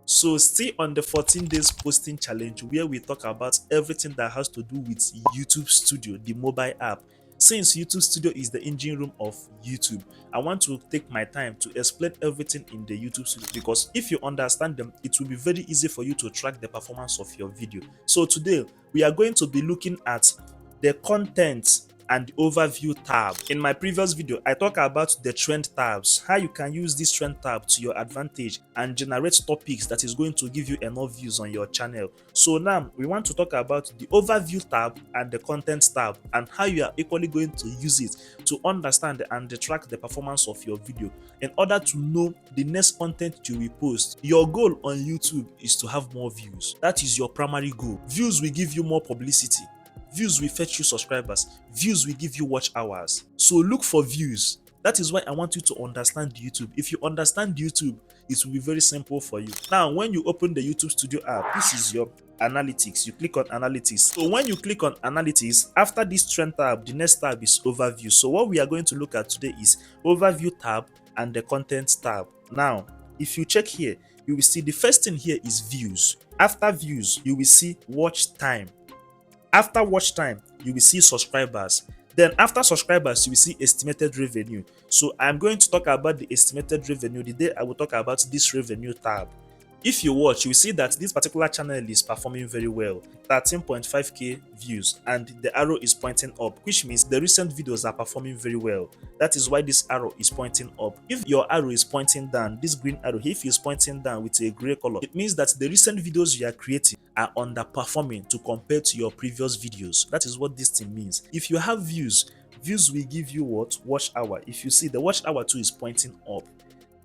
So stay on the 14 days posting challenge where we talk about everything that has to do with YouTube Studio, the mobile app. Since YouTube Studio is the engine room of YouTube, I want to take my time to explain everything in the YouTube Studio because if you understand them, it will be very easy for you to track the performance of your video. So today we are going to be looking at the content and overview tab. In my previous video, I talked about the trend tabs, how you can use this trend tab to your advantage and generate topics that is going to give you enough views on your channel. So now we want to talk about the overview tab and the content tab and how you are equally going to use it to understand and track the performance of your video in order to know the next content you will post. Your goal on YouTube is to have more views. That is your primary goal. Views will give you more publicity. Views will fetch you subscribers. Views will give you watch hours. So look for views. That is why I want you to understand YouTube. If you understand YouTube, it will be very simple for you. Now, when you open the YouTube Studio app, this is your analytics. You click on analytics. So when you click on analytics, after this trend tab, the next tab is overview. So what we are going to look at today is overview tab and the content tab. Now, if you check here, you will see the first thing here is views. After views, you will see watch time. After watch time, you will see subscribers. Then after subscribers, you will see estimated revenue. So I'm going to talk about the estimated revenue the day I will talk about this revenue tab. If you watch, you will see that this particular channel is performing very well, 13.5k views, and the arrow is pointing up, which means the recent videos are performing very well. That is why this arrow is pointing up. If your arrow is pointing down, this green arrow, if it's pointing down with a gray color, it means that the recent videos you are creating are underperforming to compare to your previous videos. That is what this thing means. If you have views will give you what? Watch hour. If you see, the watch hour too is pointing up.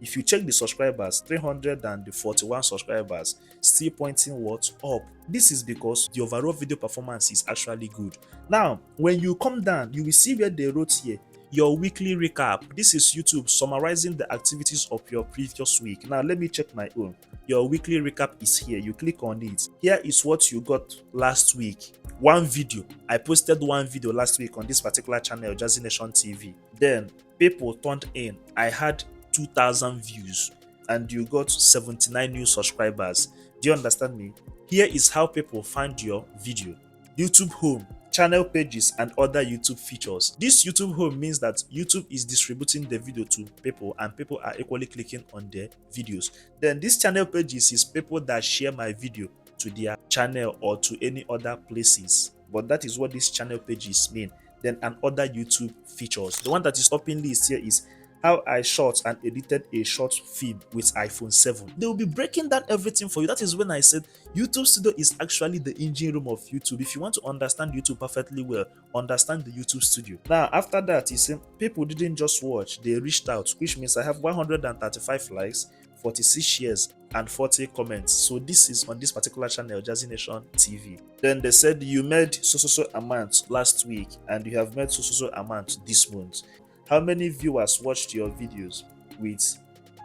If you check the subscribers, 341 subscribers, still pointing what? Up. This is because the overall video performance is actually good. Now, when you come down, you will see where they wrote here, your weekly recap. This is YouTube summarizing the activities of your previous week. Now, let me check my own. Your weekly recap is here. You click on it. Here is what you got last week. One video. I posted one video last week on this particular channel, Jazi Nation TV. Then, people turned in. I had 2,000 views and you got 79 new subscribers. Do you understand me? Here is how people find your video. YouTube home, channel pages, and other YouTube features. This YouTube home means that YouTube is distributing the video to people and people are equally clicking on their videos. Then this channel pages is people that share my video to their channel or to any other places. But that is what this channel pages mean. Then and other YouTube features. The one that is topping list here is how I shot and edited a short film with iPhone 7. They will be breaking down everything for you. That is when I said YouTube Studio is actually the engine room of YouTube. If you want to understand YouTube perfectly well, understand the YouTube Studio. Now, after that, you see, people didn't just watch, they reached out, which means I have 135 likes, 46 shares, and 40 comments. So this is on this particular channel, Jazi Nation TV. Then they said you made so amount last week and you have made so amount this month. How many viewers watched your videos with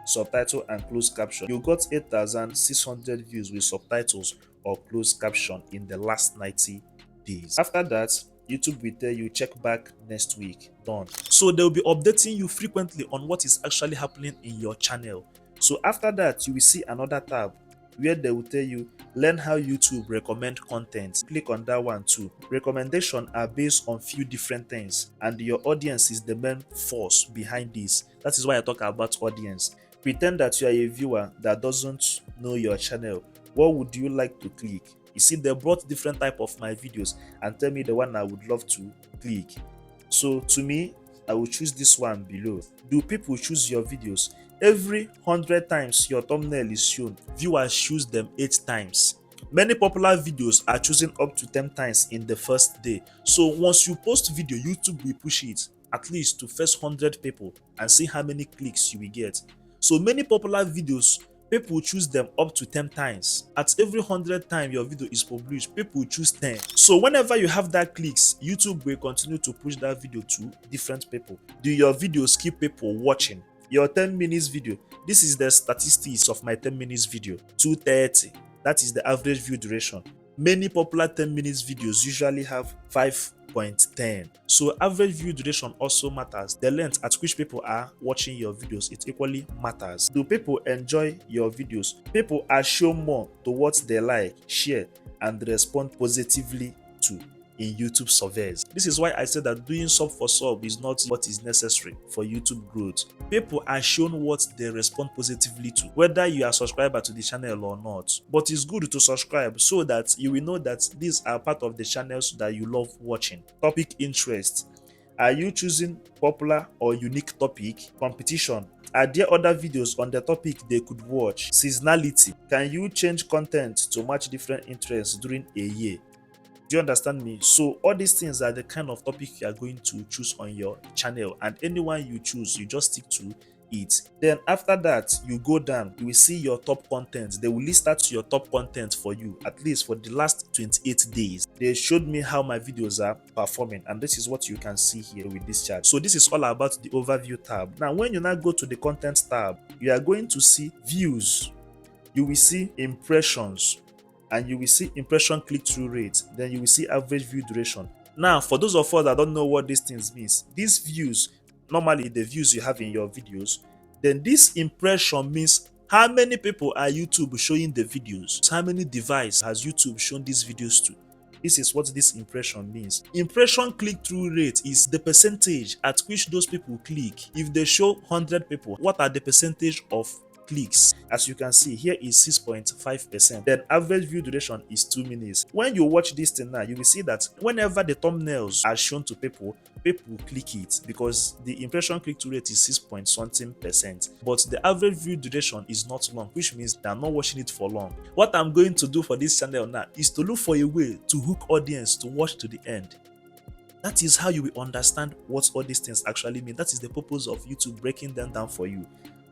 subtitle and closed caption? You got 8,600 views with subtitles or closed caption in the last 90 days. After that, YouTube will tell you check back next week. Done. So they'll be updating you frequently on what is actually happening in your channel. So after that, you will see another tab where they will tell you learn how YouTube recommend content. Click on that one too. Recommendations are based on few different things and your audience is the main force behind this. That is why I talk about audience. Pretend that you are a viewer that doesn't know your channel. What would you like to click? You see, they brought different type of my videos and tell me the one I would love to click. So to me, I will choose this one below. Do people choose your videos? Every 100 times your thumbnail is shown, viewers choose them 8 times. Many popular videos are chosen up to 10 times in the first day. So once you post video, YouTube will push it at least to first 100 people and see how many clicks you will get. So many popular videos, people choose them up to 10 times. At every 100 times your video is published, people choose 10. So whenever you have that clicks, YouTube will continue to push that video to different people. Do your videos keep people watching? Your 10 minutes video, this is the statistics of my 10 minutes video, 230. That is the average view duration. Many popular 10 minutes videos usually have 5 2.10. So average view duration also matters. The length at which people are watching your videos, it equally matters. Do people enjoy your videos? People are shown more to what they like, share, and respond positively to in YouTube surveys. This is why I said that doing sub for sub is not what is necessary for YouTube growth. People are shown what they respond positively to, whether you are subscriber to the channel or not. But it's good to subscribe so that you will know that these are part of the channels that you love watching. Topic interest. Are you choosing popular or unique topic? Competition. Are there other videos on the topic they could watch? Seasonality. Can you change content to match different interests during a year? Do you understand me? So all these things are the kind of topic you are going to choose on your channel, and anyone you choose, you just stick to it. Then after that, you go down, you will see your top content. They will list out your top content for you, at least for the last 28 days. They showed me how my videos are performing, and this is what you can see here with this chart. So this is all about the overview tab. Now when you now go to the content tab, you are going to see views, you will see impressions, and you will see impression click-through rate. Then you will see average view duration. Now, for those of us that don't know what these things means, these views, normally the views you have in your videos, then this impression means how many people are YouTube showing the videos, how many devices has YouTube shown these videos to. This is what this impression means. Impression click-through rate is the percentage at which those people click. If they show 100 people, what are the percentage of clicks? As you can see, here is 6.5%. Then average view duration is 2 minutes. When you watch this thing now, you will see that whenever the thumbnails are shown to people click it, because the impression click-through rate is 6 point something percent. But the average view duration is not long, which means they are not watching it for long. What I'm going to do for this channel now is to look for a way to hook audience to watch to the end. That is how you will understand what all these things actually mean. That is the purpose of YouTube breaking them down for you.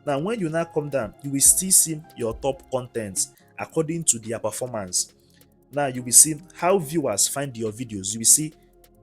Now, when you now come down, you will still see your top contents according to their performance. Now, you will see how viewers find your videos. You will see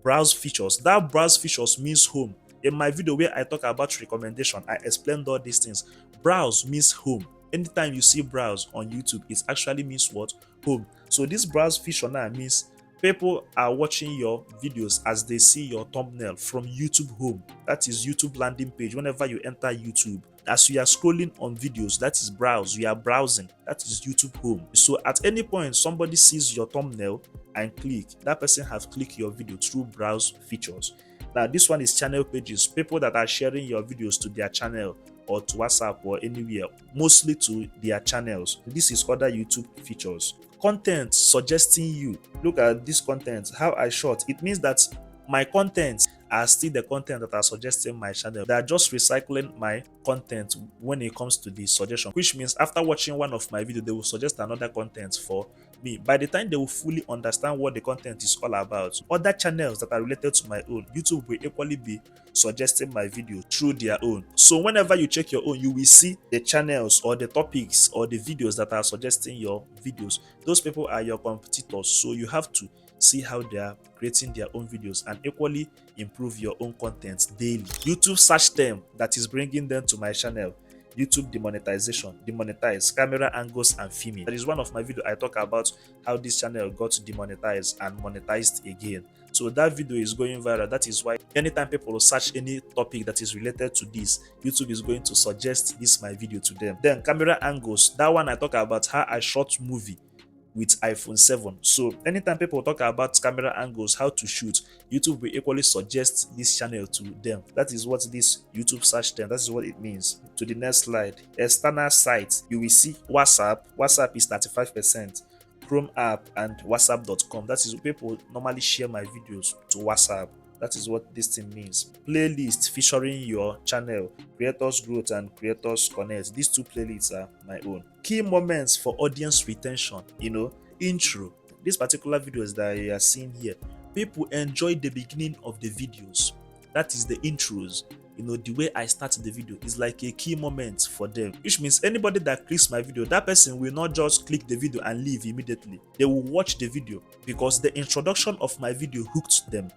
browse features. That browse features means home. In my video where I talk about recommendation, I explained all these things. Browse means home. Anytime you see browse on YouTube, it actually means what? Home. So this browse feature now means people are watching your videos as they see your thumbnail from YouTube home. That is YouTube landing page. Whenever you enter YouTube, as you are scrolling on videos, that is browse. You are browsing. That is YouTube home. So at any point somebody sees your thumbnail and click, that person has clicked your video through browse features. Now this one is channel pages. People that are sharing your videos to their channel or to WhatsApp or anywhere, mostly to their channels. This is other YouTube features. Content suggesting you. Look at this content, how I short. It means that my content are still the content that are suggesting my channel. They are just recycling my content when it comes to the suggestion, which means after watching one of my videos, they will suggest another content for me. By the time they will fully understand what the content is all about, other channels that are related to my own, YouTube will equally be suggesting my video through their own. So whenever you check your own, you will see the channels or the topics or the videos that are suggesting your videos. Those people are your competitors, so you have to see how they are creating their own videos and equally improve your own content daily. YouTube search term that is bringing them to my channel. YouTube demonetization, demonetize, camera angles and filming. That is one of my videos. I talk about how this channel got demonetized and monetized again. So that video is going viral. That is why anytime people search any topic that is related to this, YouTube is going to suggest this my video to them. Then camera angles, that one I talk about how I shot movie with iPhone 7. So anytime people talk about camera angles, how to shoot, YouTube will equally suggest this channel to them. That is what this YouTube search term, that is what it means. To the next slide. External sites, you will see WhatsApp. WhatsApp is 35%. Chrome app and whatsapp.com. That is people normally share my videos to WhatsApp. That is what this thing means. Playlist featuring your channel, Creators Growth and Creators Connect. These two playlists are my own. Key moments for audience retention, intro. This particular videos that you are seeing here, people enjoy the beginning of the videos. That is the intros. The way I start the video is like a key moment for them, which means anybody that clicks my video, that person will not just click the video and leave immediately. They will watch the video because the introduction of my video hooked them.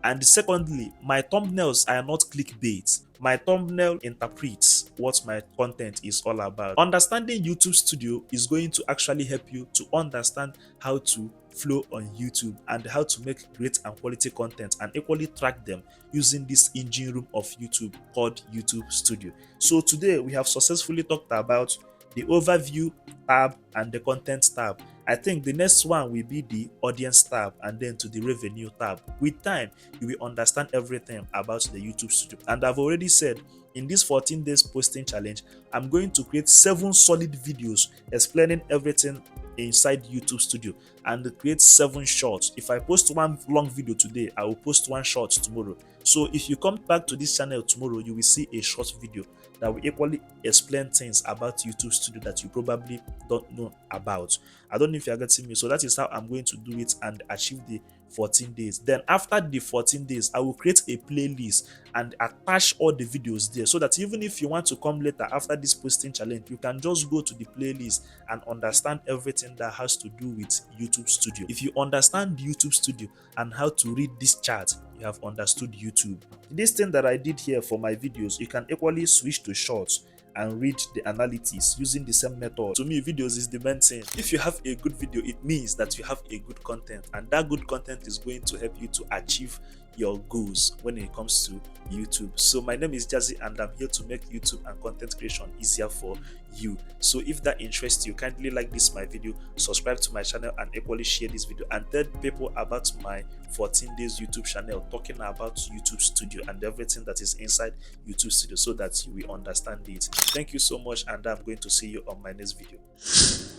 And secondly, my thumbnails are not clickbait. My thumbnail interprets what my content is all about. Understanding YouTube Studio is going to actually help you to understand how to flow on YouTube and how to make great and quality content and equally track them using this engine room of YouTube called YouTube Studio. So today we have successfully talked about the overview tab and the content tab. I think the next one will be the audience tab and then to the revenue tab. With time, you will understand everything about the YouTube Studio. And I've already said in this 14 days posting challenge, I'm going to create 7 solid videos explaining everything inside YouTube Studio and create 7 shorts. If I post one long video today, I will post one short tomorrow. So if you come back to this channel tomorrow, you will see a short video that will equally explain things about YouTube Studio that you probably don't know about. I don't know if you're getting me. So that is how I'm going to do it and achieve the 14 days. Then after the 14 days, I will create a playlist and attach all the videos there so that even if you want to come later after this posting challenge, you can just go to the playlist and understand everything that has to do with YouTube Studio. If you understand YouTube Studio and how to read this chart, you have understood YouTube. This thing that I did here for my videos, you can equally switch to shorts and read the analytics using the same method. To me, videos is the main thing. If you have a good video, it means that you have a good content, and that good content is going to help you to achieve your goals when it comes to YouTube. So my name is Jazi and I'm here to make YouTube and content creation easier for you. So if that interests you, kindly like this my video, subscribe to my channel and equally share this video and tell people about my 14 days YouTube channel talking about YouTube Studio and everything that is inside YouTube Studio so that you will understand it. Thank you so much and I'm going to see you on my next video.